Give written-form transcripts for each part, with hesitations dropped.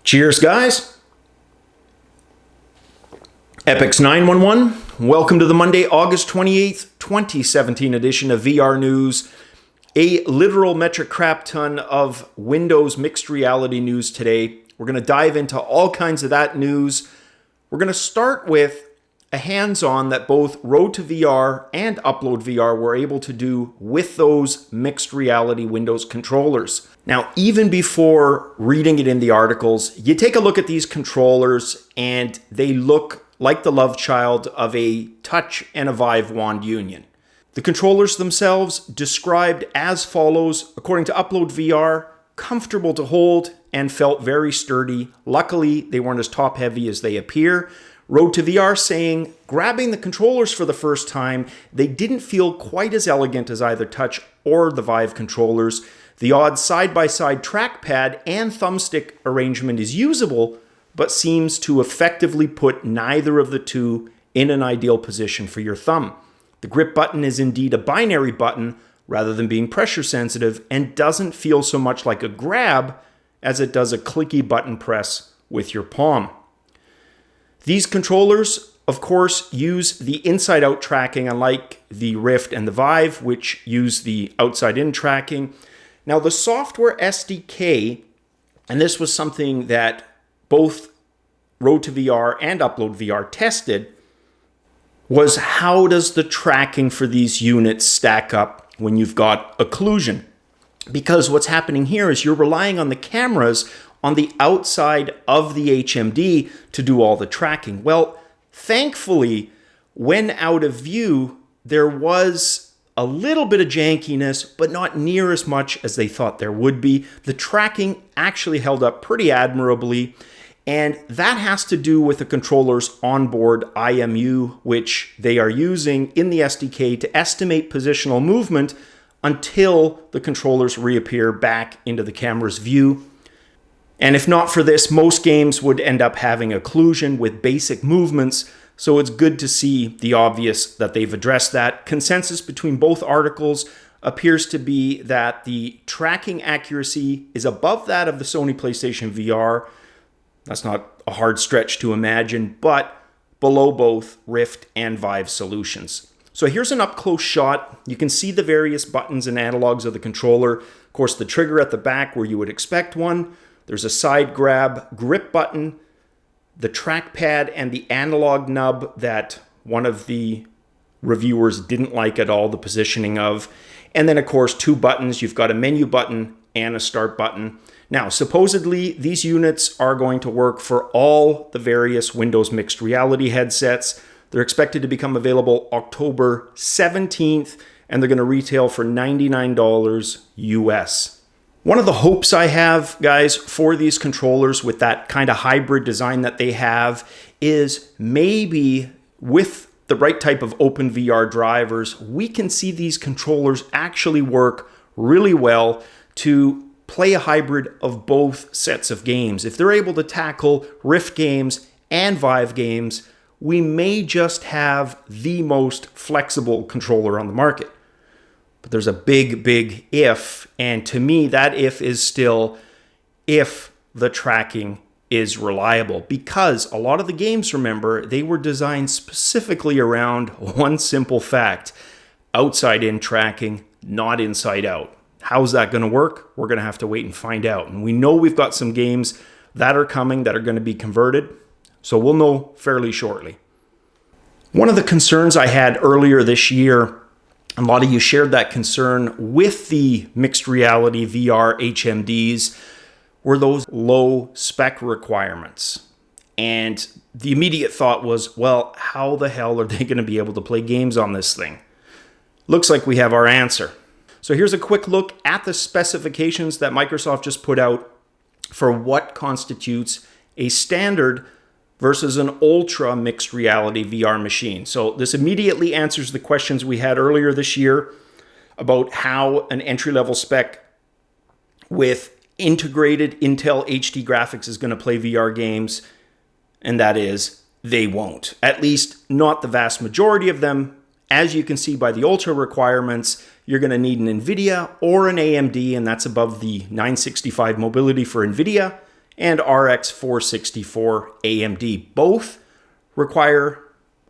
Cheers, guys. Epix 911, welcome to the Monday, August 28th, 2017 edition of VR News. A literal metric crap ton of Windows mixed reality news today. We're going to dive into all kinds of that news. We're going to start with a hands-on that both Road to VR and Upload VR were able to do with those mixed reality Windows controllers. Now, even before reading it in the articles, you take a look at these controllers and they look like the love child of a Touch and a Vive wand union. The controllers themselves described as follows, according to Upload VR, comfortable to hold and felt very sturdy. Luckily, they weren't as top heavy as they appear. Road to VR saying, grabbing the controllers for the first time, they didn't feel quite as elegant as either Touch or the Vive controllers. The odd side-by-side trackpad and thumbstick arrangement is usable, but seems to effectively put neither of the two in an ideal position for your thumb. The grip button is indeed a binary button rather than being pressure sensitive and doesn't feel so much like a grab as it does a clicky button press with your palm. These controllers, of course, use the inside-out tracking, unlike the Rift and the Vive, which use the outside-in tracking. Now, the software SDK, and this was something that both Road to VR and Upload VR tested, was how does the tracking for these units stack up when you've got occlusion? Because what's happening here is you're relying on the cameras on the outside of the HMD to do all the tracking. Well, thankfully, when out of view, there was a little bit of jankiness, but not near as much as they thought there would be. The tracking actually held up pretty admirably, and that has to do with the controller's onboard IMU, which they are using in the SDK to estimate positional movement until the controllers reappear back into the camera's view. And if not for this, most games would end up having occlusion with basic movements, so it's good to see the obvious that they've addressed that. Consensus between both articles appears to be that the tracking accuracy is above that of the Sony PlayStation VR. That's not a hard stretch to imagine, but below both Rift and Vive solutions. So here's an up-close shot. You can see the various buttons and analogs of the controller. Of course, the trigger at the back where you would expect one. There's a side grab grip button, the trackpad, and the analog nub that one of the reviewers didn't like at all, the positioning of. And then, of course, two buttons. You've got a menu button and a start button. Now, supposedly, these units are going to work for all the various Windows mixed reality headsets. They're expected to become available October 17th, and they're going to retail for $99 US. One of the hopes I have, guys, for these controllers with that kind of hybrid design that they have is maybe with the right type of OpenVR drivers, we can see these controllers actually work really well to play a hybrid of both sets of games. If they're able to tackle Rift games and Vive games, we may just have the most flexible controller on the market. But there's a big, big if, and to me, that if is still if the tracking is reliable. Because a lot of the games, remember, they were designed specifically around one simple fact: outside-in tracking, not inside-out. How's that going to work? We're going to have to wait and find out. And we know we've got some games that are coming that are going to be converted, so we'll know fairly shortly. One of the concerns I had earlier this year, a lot of you shared that concern with the mixed reality VR HMDs, were those low spec requirements. And the immediate thought was, well, how the hell are they going to be able to play games on this thing? Looks like we have our answer. So here's a quick look at the specifications that Microsoft just put out for what constitutes a standard versus an ultra mixed reality VR machine. So this immediately answers the questions we had earlier this year about how an entry-level spec with integrated Intel HD graphics is going to play VR games, and that is, they won't. At least not the vast majority of them. As you can see by the ultra requirements, you're going to need an NVIDIA or an AMD, and that's above the 965 mobility for NVIDIA and RX 464 AMD. Both require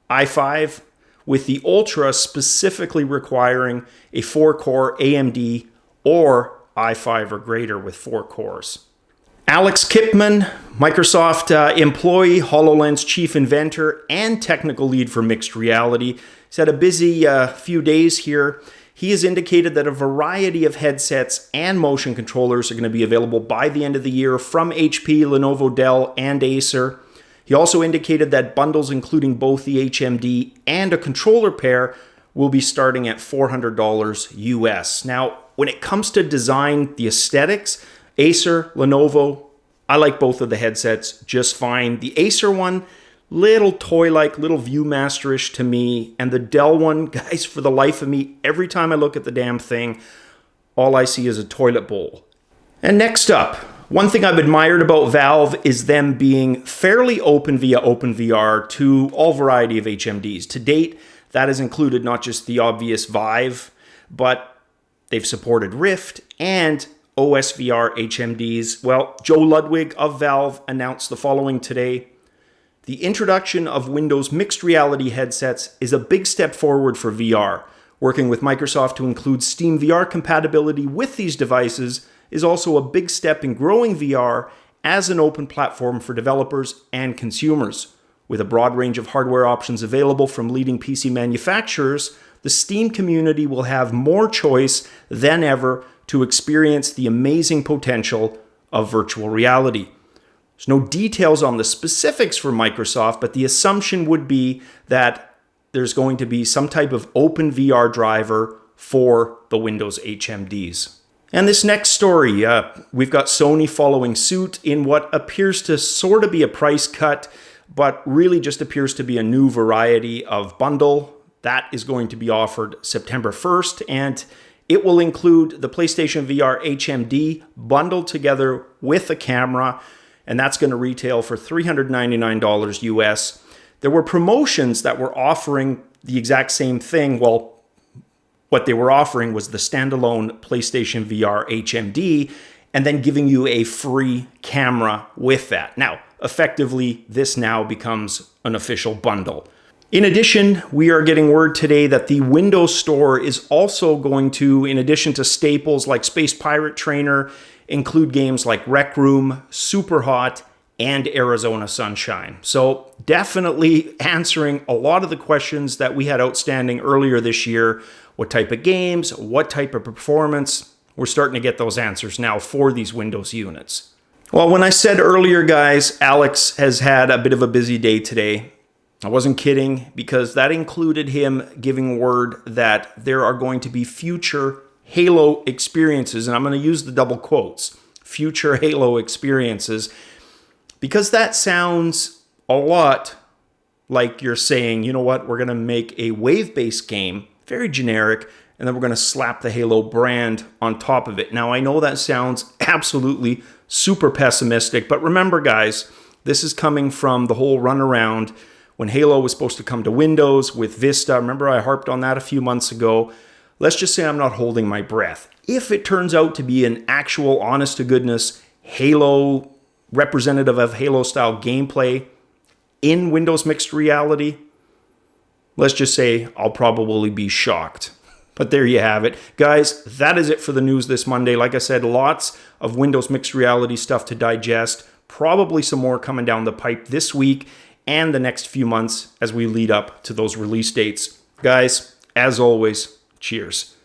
i5, with the Ultra specifically requiring a 4-core AMD or i5 or greater with 4 cores. Alex Kipman, Microsoft employee, HoloLens chief inventor, and technical lead for mixed reality, he's had a busy few days here. He has indicated that a variety of headsets and motion controllers are going to be available by the end of the year from HP, Lenovo, Dell, and Acer. He also indicated that bundles including both the HMD and a controller pair will be starting at $400 US. Now, when it comes to design, the aesthetics, Acer, Lenovo, I like both of the headsets just fine. The Acer one, little toy-like, little Viewmaster-ish to me. And the Dell one, guys, for the life of me, every time I look at the damn thing, all I see is a toilet bowl. And next up, one thing I've admired about Valve is them being fairly open via OpenVR to all variety of HMDs. To date, that has included not just the obvious Vive, but they've supported Rift and OSVR HMDs. Well, Joe Ludwig of Valve announced the following today. The introduction of Windows mixed reality headsets is a big step forward for VR. Working with Microsoft to include Steam VR compatibility with these devices is also a big step in growing VR as an open platform for developers and consumers. With a broad range of hardware options available from leading PC manufacturers, the Steam community will have more choice than ever to experience the amazing potential of virtual reality. There's no details on the specifics for Microsoft, but the assumption would be that there's going to be some type of open VR driver for the Windows HMDs. And this next story, we've got Sony following suit in what appears to sort of be a price cut, but really just appears to be a new variety of bundle. That is going to be offered September 1st, and it will include the PlayStation VR HMD bundled together with a camera, and that's going to retail for $399 US. There were promotions that were offering the exact same thing. Well, what they were offering was the standalone PlayStation VR HMD and then giving you a free camera with that. Now, effectively, this now becomes an official bundle. In addition, we are getting word today that the Windows Store is also going to, in addition to staples like Space Pirate Trainer, include games like Rec Room, Super Hot, and Arizona Sunshine. So definitely answering a lot of the questions that we had outstanding earlier this year. What type of games, what type of performance? We're starting to get those answers now for these Windows units. Well, when I said earlier, guys, Alex has had a bit of a busy day today, I wasn't kidding, because that included him giving word that there are going to be future Halo experiences, and I'm going to use the double quotes, future Halo experiences, because that sounds a lot like you're saying, you know what, we're going to make a wave-based game, very generic, and then we're going to slap the Halo brand on top of it. Now, I know that sounds absolutely super pessimistic, but remember, guys, this is coming from the whole runaround when Halo was supposed to come to Windows with Vista. Remember, I harped on that a few months ago. Let's just say I'm not holding my breath. If it turns out to be an actual, honest-to-goodness Halo, representative of Halo-style gameplay in Windows mixed reality, let's just say I'll probably be shocked. But there you have it. Guys, that is it for the news this Monday. Like I said, lots of Windows mixed reality stuff to digest. Probably some more coming down the pipe this week and the next few months as we lead up to those release dates. Guys, as always, cheers.